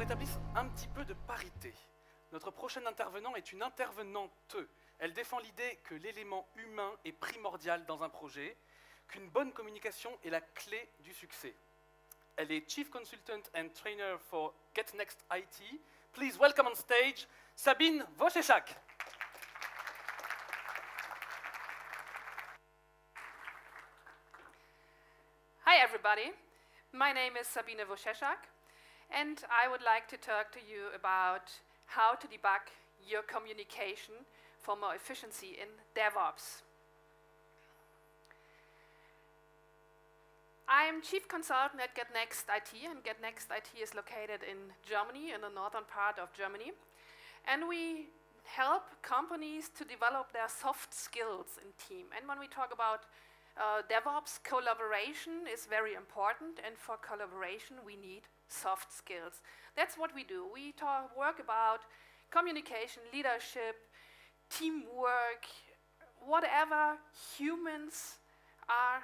rétablisse un petit peu de parité. Notre prochaine intervenant est une intervenante. Elle défend l'idée que l'élément humain est primordial dans un projet, qu'une bonne communication est la clé du succès. Elle est Chief Consultant and Trainer for getNext IT. Please welcome on stage Sabine Wojcieszak. Hi everybody, my name is Sabine Wojcieszak and I would like to talk to you about how to debug your communication for more efficiency in DevOps. I'm Chief Consultant at getNext IT, and getNext IT is located in Germany, in the northern part of Germany. And we help companies to develop their soft skills in team. And when we talk about DevOps, collaboration is very important, and for collaboration we need soft skills. That's what we do. We work about communication, leadership, teamwork, whatever humans are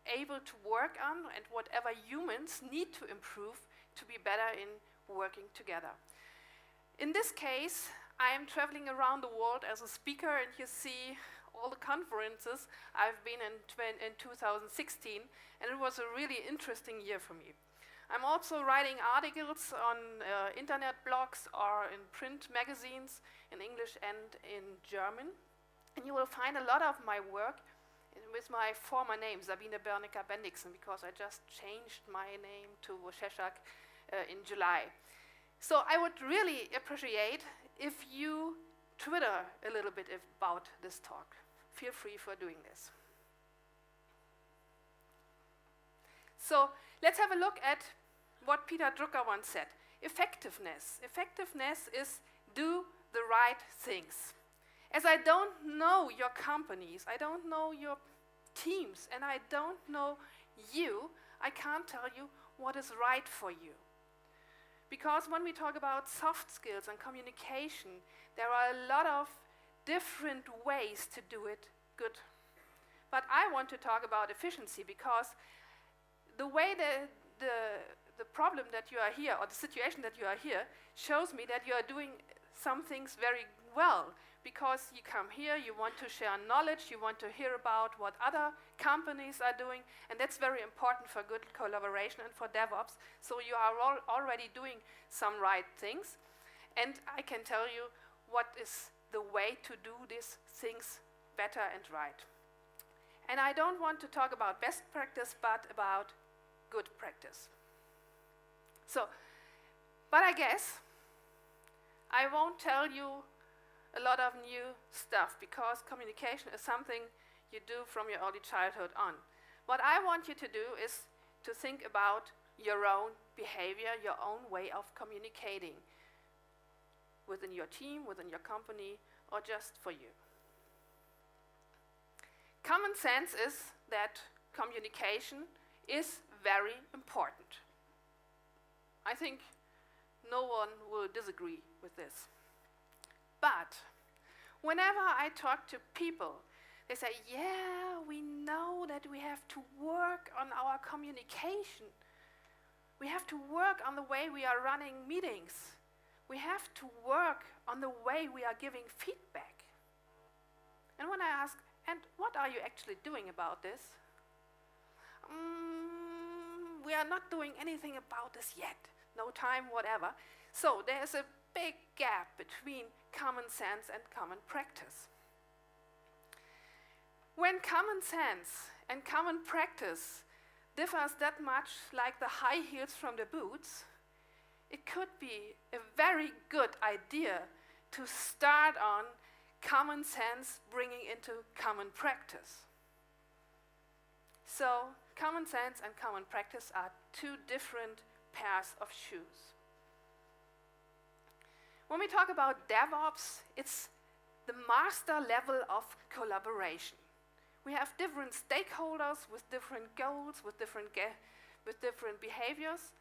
able to work on and whatever humans need to improve to be better in working together. In this case, I am traveling around the world as a speaker, and you see all the conferences I've been in 2016, and it was a really interesting year for me. I'm also writing articles on internet blogs or in print magazines in English and in German, and you will find a lot of my work with my former name, Sabine Bernecker-Bendixen, because I just changed my name to Wojcieszak in July. So I would really appreciate if you Twitter a little bit about this talk. Feel free for doing this. So let's have a look at what Peter Drucker once said. Effectiveness. Effectiveness is do the right things. As I don't know your companies, I don't know your teams, and I don't know you, I can't tell you what is right for you. Because when we talk about soft skills and communication, there are a lot of different ways to do it good. But I want to talk about efficiency, because the way the problem that you are here, or the situation that you are here, shows me that you are doing some things very well. Because you come here, you want to share knowledge, you want to hear about what other companies are doing, and that's very important for good collaboration and for DevOps. So you are already doing some right things, and I can tell you what is the way to do these things better and right. And I don't want to talk about best practice, but about good practice. So, but I guess I won't tell you a lot of new stuff, because communication is something you do from your early childhood on. What I want you to do is to think about your own behavior, your own way of communicating within your team, within your company, or just for you. Common sense is that communication is very important. I think no one will disagree with this. But whenever I talk to people, they say, yeah, we know that we have to work on our communication. We have to work on the way we are running meetings. We have to work on the way we are giving feedback. And when I ask, and what are you actually doing about this? We are not doing anything about this yet. No time, whatever. So there's a big gap between common sense and common practice. When common sense and common practice differs that much like the high heels from the boots, it could be a very good idea to start on common sense bringing into common practice. So common sense and common practice are two different pairs of shoes. When we talk about DevOps, it's the master level of collaboration. We have different stakeholders with different goals, with different behaviors.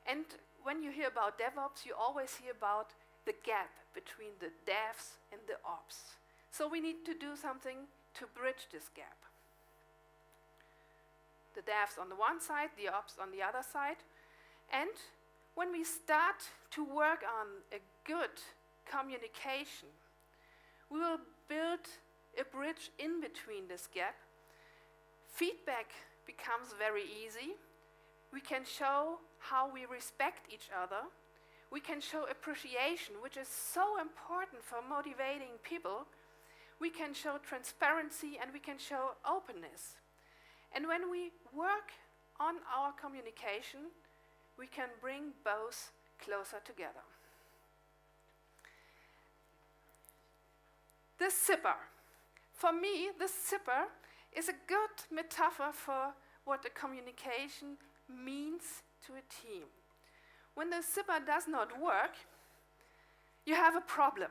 And when you hear about DevOps, you always hear about the gap between the devs and the ops. So we need to do something to bridge this gap. The devs on the one side, the ops on the other side. And when we start to work on a good communication, we will build a bridge in between this gap. Feedback becomes very easy. We can show how we respect each other. We can show appreciation, which is so important for motivating people. We can show transparency and we can show openness. And when we work on our communication, we can bring both closer together. The zipper. For me, the zipper is a good metaphor for what a communication means to a team. When the zipper does not work, you have a problem.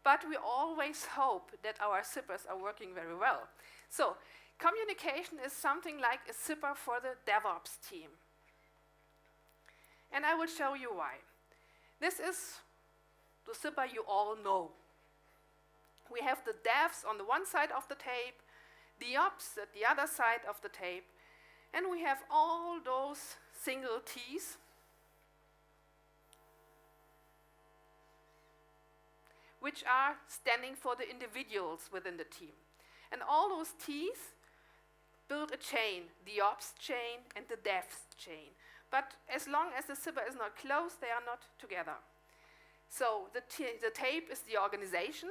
But we always hope that our zippers are working very well. So, communication is something like a zipper for the DevOps team. And I will show you why. This is the zipper you all know. We have the devs on the one side of the tape, the ops at the other side of the tape, and we have all those single T's which are standing for the individuals within the team. And all those T's build a chain, the ops chain and the devs chain. But as long as the zipper is not closed, they are not together. So the tape is the organization,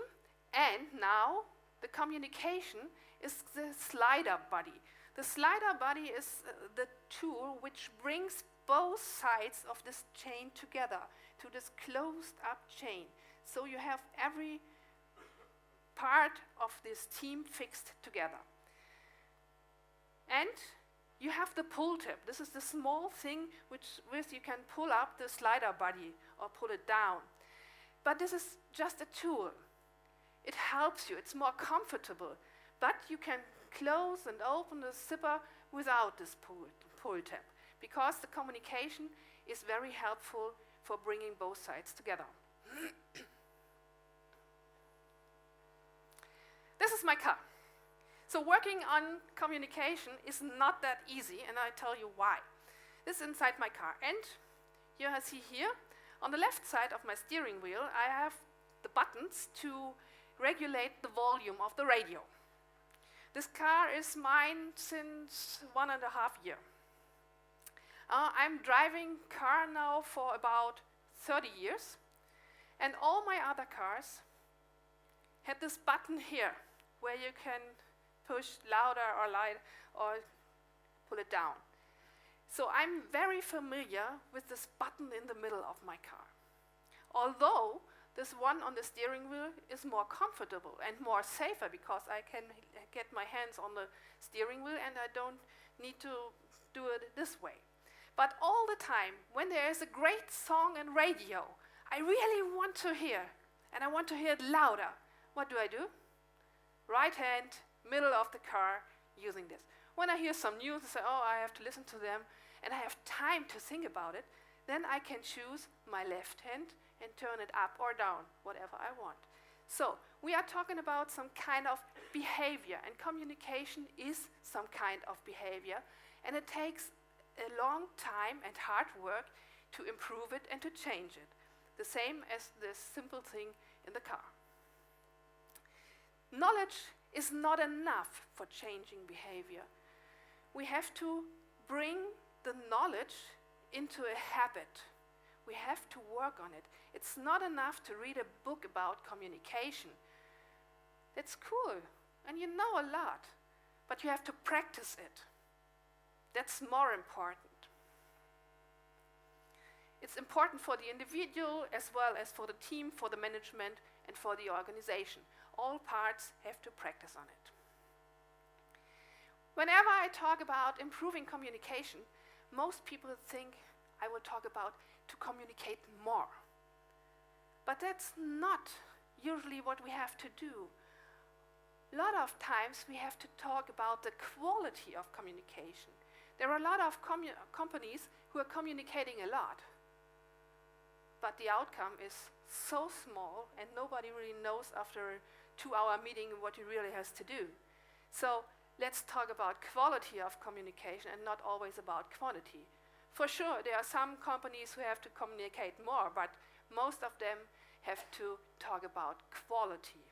and now the communication is the slider body. The slider body is the tool which brings both sides of this chain together to this closed up chain. So you have every part of this team fixed together. And you have the pull tab. This is the small thing with you can pull up the slider body or pull it down. But this is just a tool. It helps you, it's more comfortable. But you can close and open the zipper without this pull tab, because the communication is very helpful for bringing both sides together. This is my car. So working on communication is not that easy, and I'll tell you why. This is inside my car, and you see here, on the left side of my steering wheel, I have the buttons to regulate the volume of the radio. This car is mine since 1.5 years. I'm driving car now for about 30 years, and all my other cars had this button here, where you can push louder or light or pull it down. So I'm very familiar with this button in the middle of my car. Although this one on the steering wheel is more comfortable and more safer, because I can get my hands on the steering wheel and I don't need to do it this way. But all the time, when there is a great song on radio, I really want to hear, and I want to hear it louder. What do? Right hand, middle of the car, using this. When I hear some news, I say, oh, I have to listen to them, and I have time to think about it, then I can choose my left hand and turn it up or down, whatever I want. So, we are talking about some kind of behavior, and communication is some kind of behavior, and it takes a long time and hard work to improve it and to change it. The same as this simple thing in the car. Knowledge is not enough for changing behavior. We have to bring the knowledge into a habit. We have to work on it. It's not enough to read a book about communication. That's cool, and you know a lot, but you have to practice it. That's more important. It's important for the individual as well as for the team, for the management, and for the organization. All parts have to practice on it. Whenever I talk about improving communication, most people think I will talk about to communicate more. But that's not usually what we have to do. A lot of times we have to talk about the quality of communication. There are a lot of companies who are communicating a lot, but the outcome is so small and nobody really knows after a 2-hour meeting what he really has to do. So let's talk about quality of communication and not always about quantity. For sure, there are some companies who have to communicate more, but most of them have to talk about quality.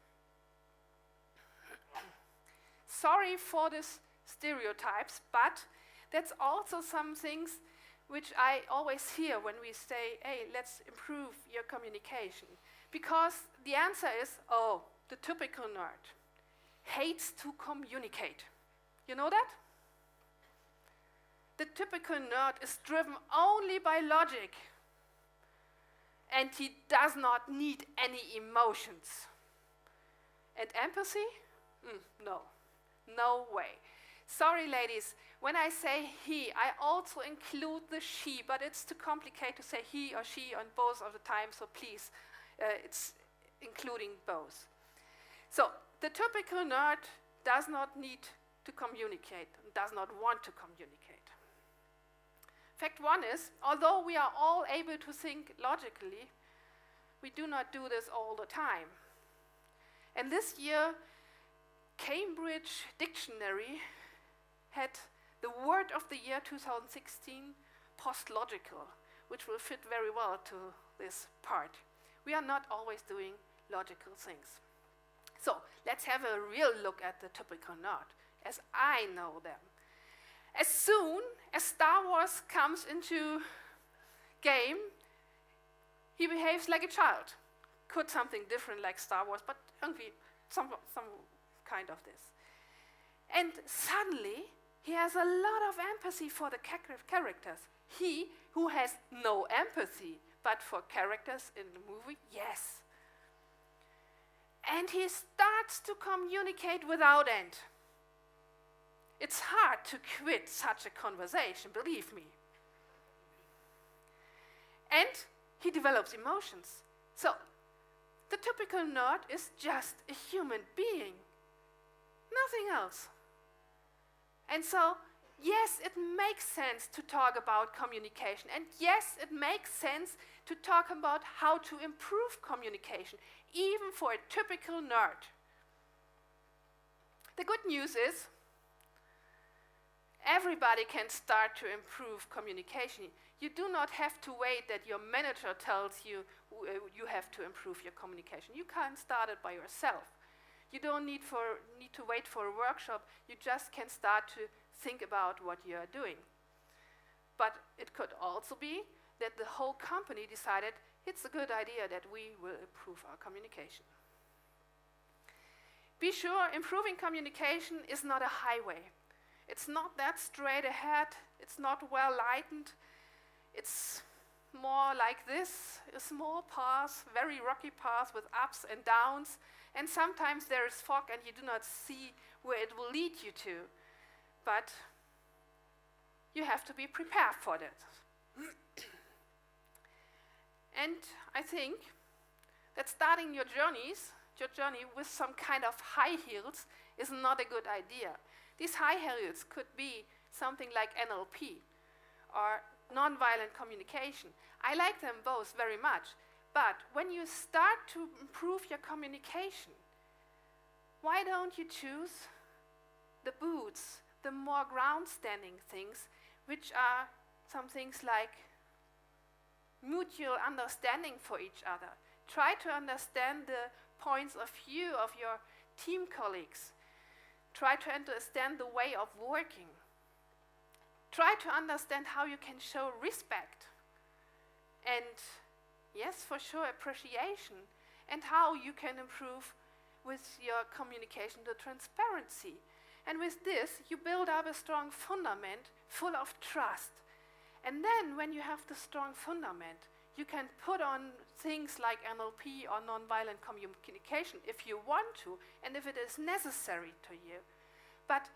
Sorry for these stereotypes, but that's also some things which I always hear when we say, hey, let's improve your communication. Because the answer is, oh, the typical nerd hates to communicate. You know that? The typical nerd is driven only by logic, and he does not need any emotions. And empathy? No. No way. Sorry, ladies, when I say he, I also include the she, but it's too complicated to say he or she on both of the time, so please, it's including both. So, the typical nerd does not need to communicate, does not want to communicate. Fact one is, although we are all able to think logically, we do not do this all the time. And this year, Cambridge Dictionary had the word of the year 2016, postlogical, which will fit very well to this part. We are not always doing logical things. So let's have a real look at the typical nerd, as I know them. As soon as Star Wars comes into game, he behaves like a child. Could something different like Star Wars, but some kind of this. And suddenly, he has a lot of empathy for the characters. He who has no empathy, but for characters in the movie, yes. And he starts to communicate without end. It's hard to quit such a conversation, believe me. And he develops emotions. So, the typical nerd is just a human being. Nothing else. And so, yes, it makes sense to talk about communication. And yes, it makes sense to talk about how to improve communication, even for a typical nerd. The good news is, everybody can start to improve communication. You do not have to wait that your manager tells you you have to improve your communication. You can start it by yourself. You don't need to wait for a workshop. You just can start to think about what you are doing. But it could also be that the whole company decided it's a good idea that we will improve our communication. Be sure, improving communication is not a highway. It's not that straight ahead. It's not well lightened. It's more like this, a small path, very rocky path with ups and downs. And sometimes there is fog and you do not see where it will lead you to. But you have to be prepared for that. And I think that starting your journey with some kind of high heels is not a good idea. These high heels could be something like NLP or nonviolent communication. I like them both very much. But when you start to improve your communication, why don't you choose the boots, the more ground-standing things, which are some things like mutual understanding for each other. Try to understand the points of view of your team colleagues. Try to understand the way of working. Try to understand how you can show respect. And yes, for sure, appreciation. And how you can improve with your communication, the transparency. And with this, you build up a strong fundament full of trust. And then when you have the strong fundament, you can put on things like NLP or nonviolent communication if you want to, and if it is necessary to you. But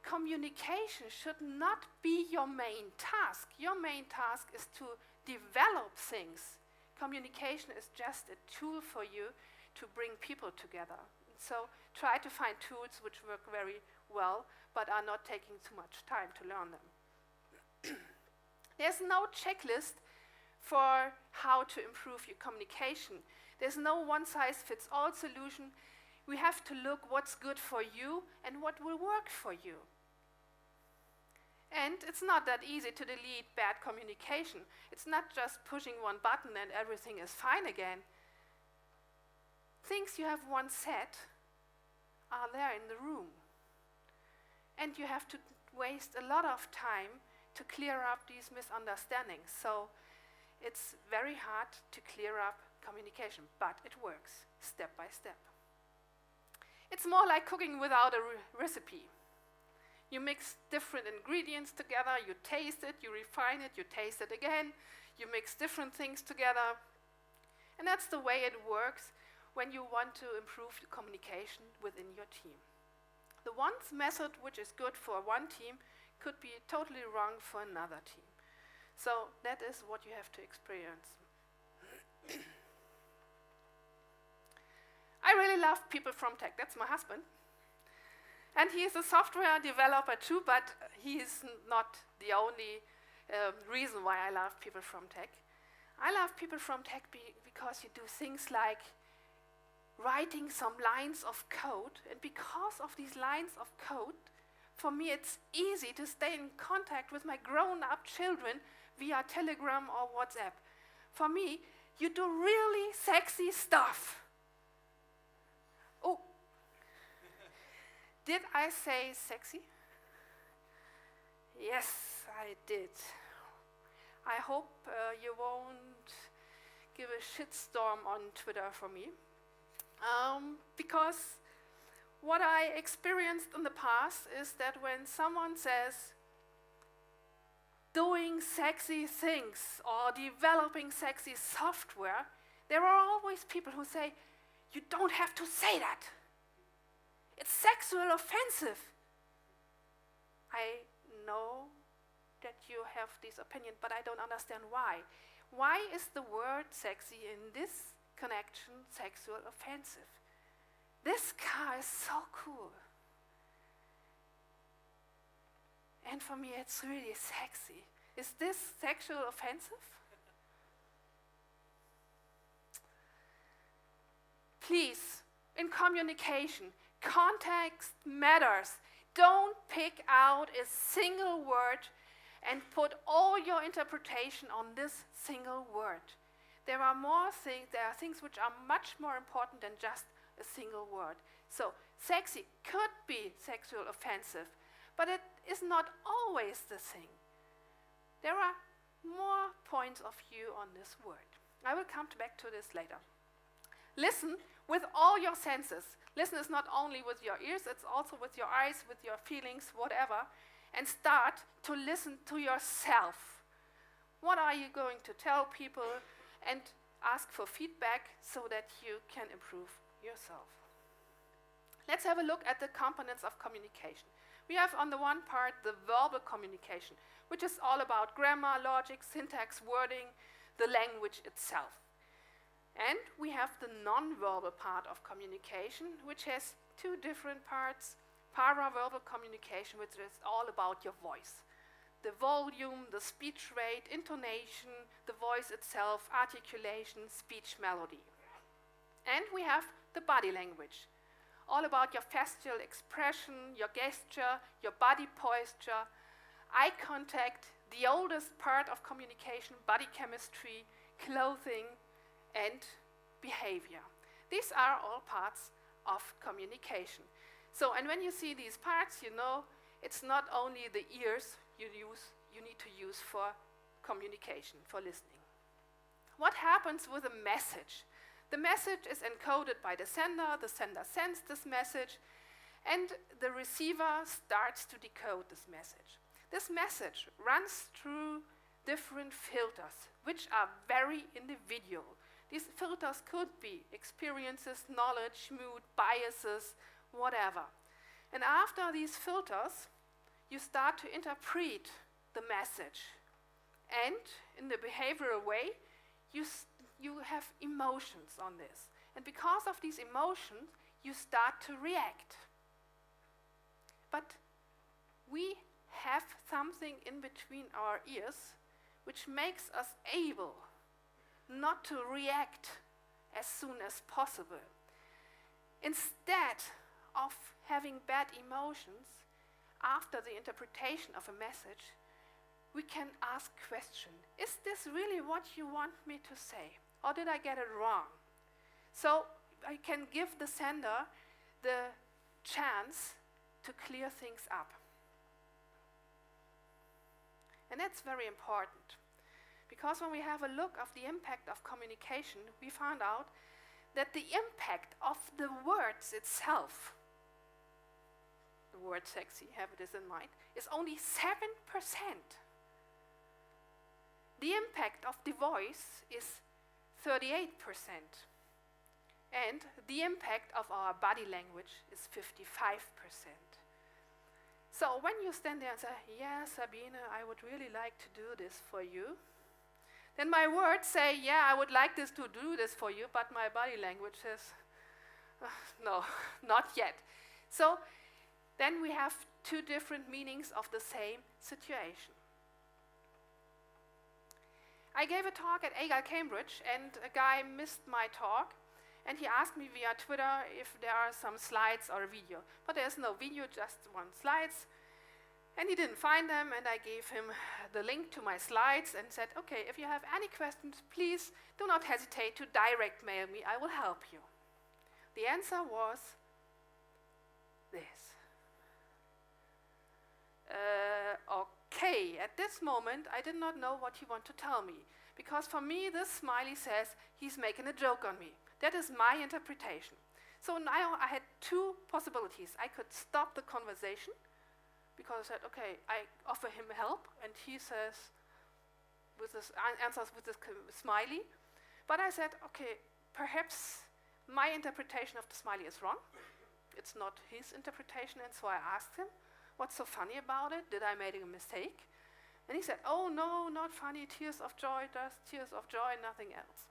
communication should not be your main task. Your main task is to develop things. Communication is just a tool for you to bring people together. So try to find tools which work very well, but are not taking too much time to learn them. There's no checklist for how to improve your communication. There's no one-size-fits-all solution. We have to look what's good for you and what will work for you. And it's not that easy to delete bad communication. It's not just pushing one button and everything is fine again. Things you have once said are there in the room. And you have to waste a lot of time to clear up these misunderstandings. So it's very hard to clear up communication, but it works step by step. It's more like cooking without a recipe. You mix different ingredients together, you taste it, you refine it, you taste it again, you mix different things together. And that's the way it works when you want to improve the communication within your team. The one method which is good for one team could be totally wrong for another team. So that is what you have to experience. I really love people from tech. That's my husband. And he is a software developer too, but he is not the only reason why I love people from tech. I love people from tech because you do things like writing some lines of code, and because of these lines of code, for me it's easy to stay in contact with my grown-up children via Telegram or WhatsApp. For me, you do really sexy stuff. Oh, did I say sexy? Yes, I did. I hope you won't give a shitstorm on Twitter for me. Because what I experienced in the past is that when someone says doing sexy things or developing sexy software, there are always people who say, you don't have to say that. It's sexual offensive. I know that you have this opinion, but I don't understand why. Why is the word sexy in this connection sexual offensive? This car is so cool. And for me, it's really sexy. Is this sexual offensive? Please, in communication, context matters. Don't pick out a single word and put all your interpretation on this single word. There are things which are much more important than just a single word. So, sexy could be sexual offensive, but it is not always the thing. There are more points of view on this word. I will come back to this later. Listen with all your senses. Listen is not only with your ears, it's also with your eyes, with your feelings, whatever. And start to listen to yourself. What are you going to tell people? And ask for feedback so that you can improve yourself. Let's have a look at the components of communication. We have on the one part the verbal communication, which is all about grammar, logic, syntax, wording, the language itself. And we have the non-verbal part of communication, which has two different parts. Paraverbal communication, which is all about your voice. The volume, the speech rate, intonation, the voice itself, articulation, speech melody. And we have the body language, all about your facial expression, your gesture, your body posture, eye contact, the oldest part of communication, body chemistry, clothing, and behavior. These are all parts of communication. So, and when you see these parts, you know it's not only the ears you need to use for communication, for listening. What happens with a message? The message is encoded by the sender sends this message, and the receiver starts to decode this message. This message runs through different filters, which are very individual. These filters could be experiences, knowledge, mood, biases, whatever. And after these filters, you start to interpret the message. And in the behavioral way, you have emotions on this. And because of these emotions, you start to react. But we have something in between our ears which makes us able not to react as soon as possible. instead of having bad emotions after the interpretation of a message, we can ask question. Is this really what you want me to say? Or did I get it wrong? So I can give the sender the chance to clear things up. And that's very important, because when we have a look of the impact of communication, we found out that the impact of the words itself, the word sexy, have this in mind, is only 7%. The impact of the voice is 38%. And the impact of our body language is 55%. So when you stand there and say, yeah, Sabine, I would really like to do this for you, then my words say, yeah, I would like to do this for you, but my body language says, no, not yet. So then we have two different meanings of the same situation. I gave a talk at AGA Cambridge, and a guy missed my talk, and he asked me via Twitter if there are some slides or a video. But there's no video, just one slides. And he didn't find them, and I gave him the link to my slides and said, okay, if you have any questions, please do not hesitate to direct mail me, I will help you. The answer was this. Okay, at this moment, I did not know what he wanted to tell me, because for me, this smiley says he's making a joke on me. That is my interpretation. So now I had two possibilities. I could stop the conversation, because I said, okay, I offer him help, and he says, answers with this smiley. But I said, okay, perhaps my interpretation of the smiley is wrong. It's not his interpretation, and so I asked him, what's so funny about it? Did I make a mistake? And he said, oh no, not funny, tears of joy, just tears of joy, nothing else.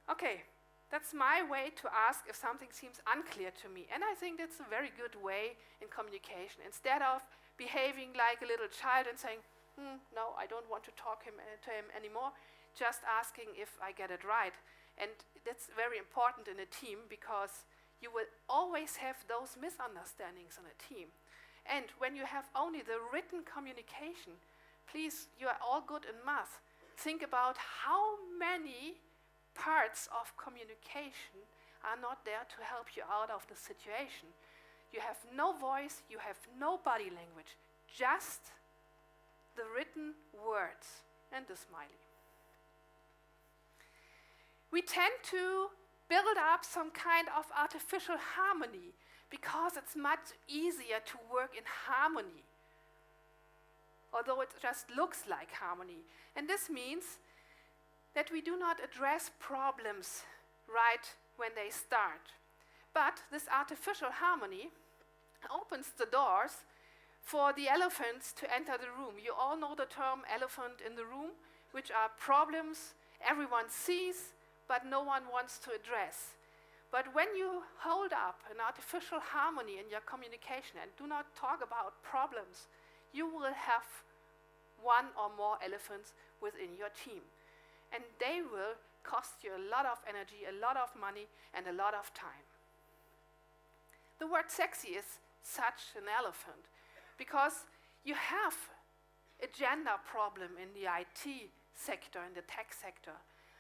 Okay, that's my way to ask if something seems unclear to me. And I think that's a very good way in communication. Instead of behaving like a little child and saying, no, I don't want to talk to him anymore, just asking if I get it right. And that's very important in a team, because you will always have those misunderstandings in a team. And when you have only the written communication, please, you are all good in math. Think about how many parts of communication are not there to help you out of the situation. You have no voice, you have no body language, just the written words and the smiley. We tend to build up some kind of artificial harmony, because it's much easier to work in harmony, although it just looks like harmony. And this means that we do not address problems right when they start. But this artificial harmony opens the doors for the elephants to enter the room. You all know the term elephant in the room, which are problems everyone sees, but no one wants to address. But when you hold up an artificial harmony in your communication and do not talk about problems, you will have one or more elephants within your team. And they will cost you a lot of energy, a lot of money, and a lot of time. The word sexy is such an elephant, because you have a gender problem in the IT sector, in the tech sector.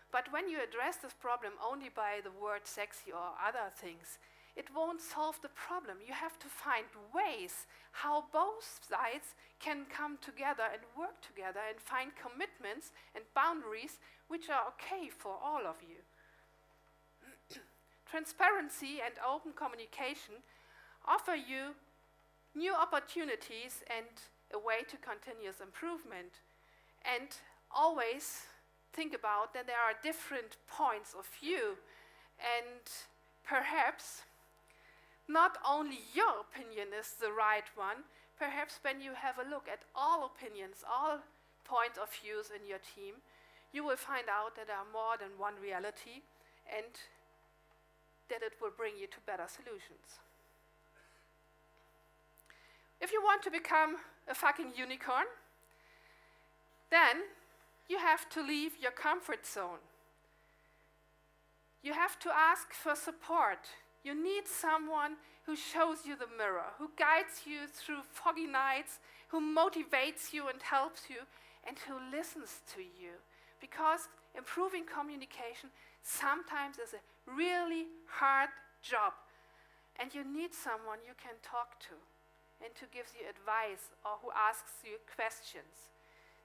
But when you address this problem only by the word sexy or other things, it won't solve the problem. You have to find ways how both sides can come together and work together and find commitments and boundaries which are okay for all of you. Transparency and open communication offer you new opportunities and a way to continuous improvement. And always think about that there are different points of view, and perhaps not only your opinion is the right one. Perhaps when you have a look at all opinions, all points of views in your team, you will find out that there are more than one reality, and that it will bring you to better solutions. If you want to become a fucking unicorn, then you have to leave your comfort zone. You have to ask for support. You need someone who shows you the mirror, who guides you through foggy nights, who motivates you and helps you, and who listens to you. Because improving communication sometimes is a really hard job, and you need someone you can talk to and who gives you advice or who asks you questions.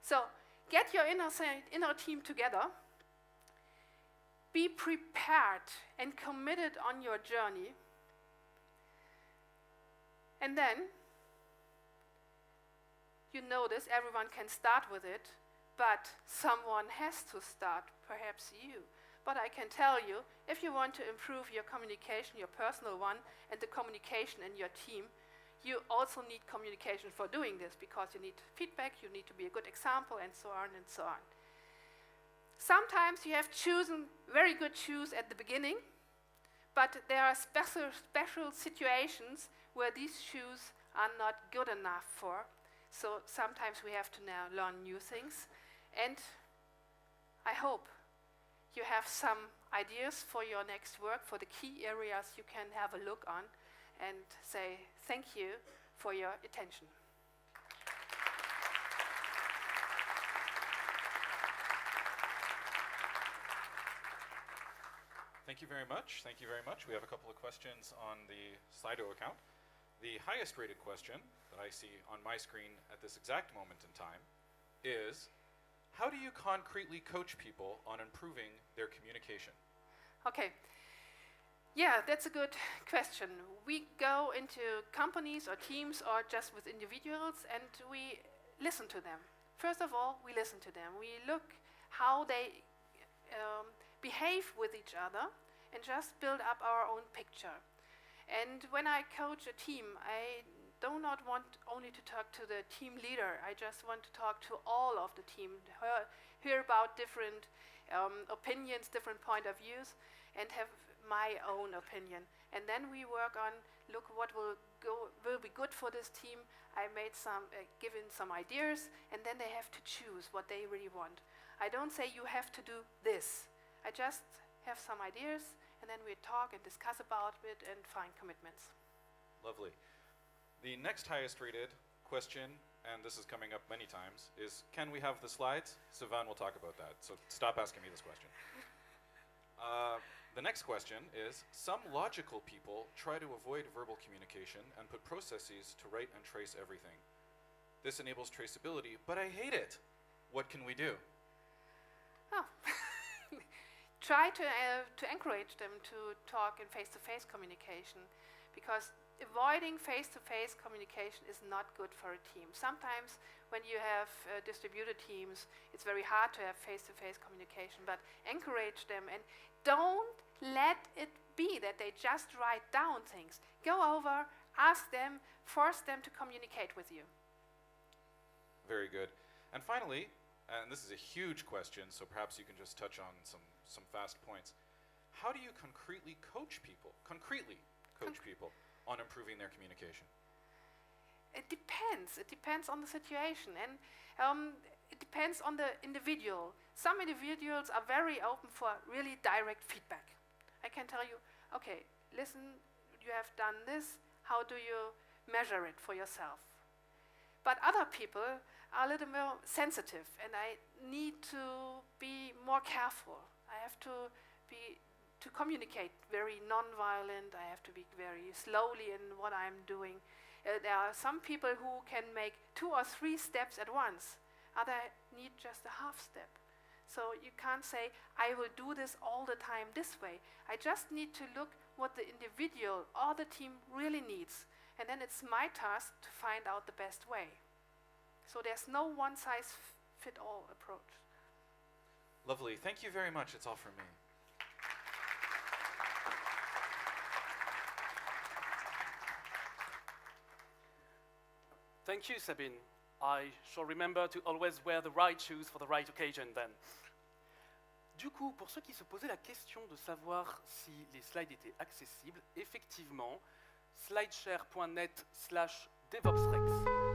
So get your inner team together. Be prepared and committed on your journey. And then, you notice everyone can start with it, but someone has to start, perhaps you. But I can tell you, if you want to improve your communication, your personal one, and the communication in your team, you also need communication for doing this, because you need feedback, you need to be a good example, and so on and so on. Sometimes you have chosen very good shoes at the beginning, but there are special situations where these shoes are not good enough for. So sometimes we have to now learn new things. And I hope you have some ideas for your next work, for the key areas you can have a look on, and say thank you for your attention. Thank you very much. Thank you very much. We have a couple of questions on the Slido account. The highest rated question that I see on my screen at this exact moment in time is, how do you concretely coach people on improving their communication? Okay. Yeah, that's a good question. We go into companies or teams or just with individuals, and we listen to them. First of all, we listen to them. We look how they behave with each other and just build up our own picture. And when I coach a team, I do not want only to talk to the team leader. I just want to talk to all of the team, hear about different opinions, different point of views, and have my own opinion. And then we work on, look what will be good for this team. I made given some ideas, and then they have to choose what they really want. I don't say you have to do this. I just have some ideas, and then we talk and discuss about it and find commitments. Lovely. The next highest rated question, and this is coming up many times, is can we have the slides? Sivan will talk about that, so stop asking me this question. The next question is, some logical people try to avoid verbal communication and put processes to write and trace everything. This enables traceability, but I hate it. What can we do? Oh. Try to encourage them to talk in face-to-face communication, because avoiding face-to-face communication is not good for a team. Sometimes when you have distributed teams, it's very hard to have face-to-face communication, but encourage them and don't let it be that they just write down things. Go over, ask them, force them to communicate with you. Very good. And finally, and this is a huge question, so perhaps you can just touch on some fast points. How do you concretely coach people on improving their communication? It depends. It depends on the situation, and it depends on the individual. Some individuals are very open for really direct feedback. I can tell you, okay, listen, you have done this, how do you measure it for yourself? But other people are a little more sensitive, and I need to be more careful. I have to communicate very non-violent. I have to be very slowly in what I'm doing. There are some people who can make 2 or 3 steps at once. Others need just a half step. So you can't say, I will do this all the time this way. I just need to look what the individual or the team really needs. And then it's my task to find out the best way. So there's no one-size-fits-all approach. Lovely. Thank you very much. It's all from me. Thank you, Sabine. I shall remember to always wear the right shoes for the right occasion then. Du coup, pour ceux qui se posaient la question de savoir si les slides étaient accessibles, effectivement, slideshare.net/DevOpsRex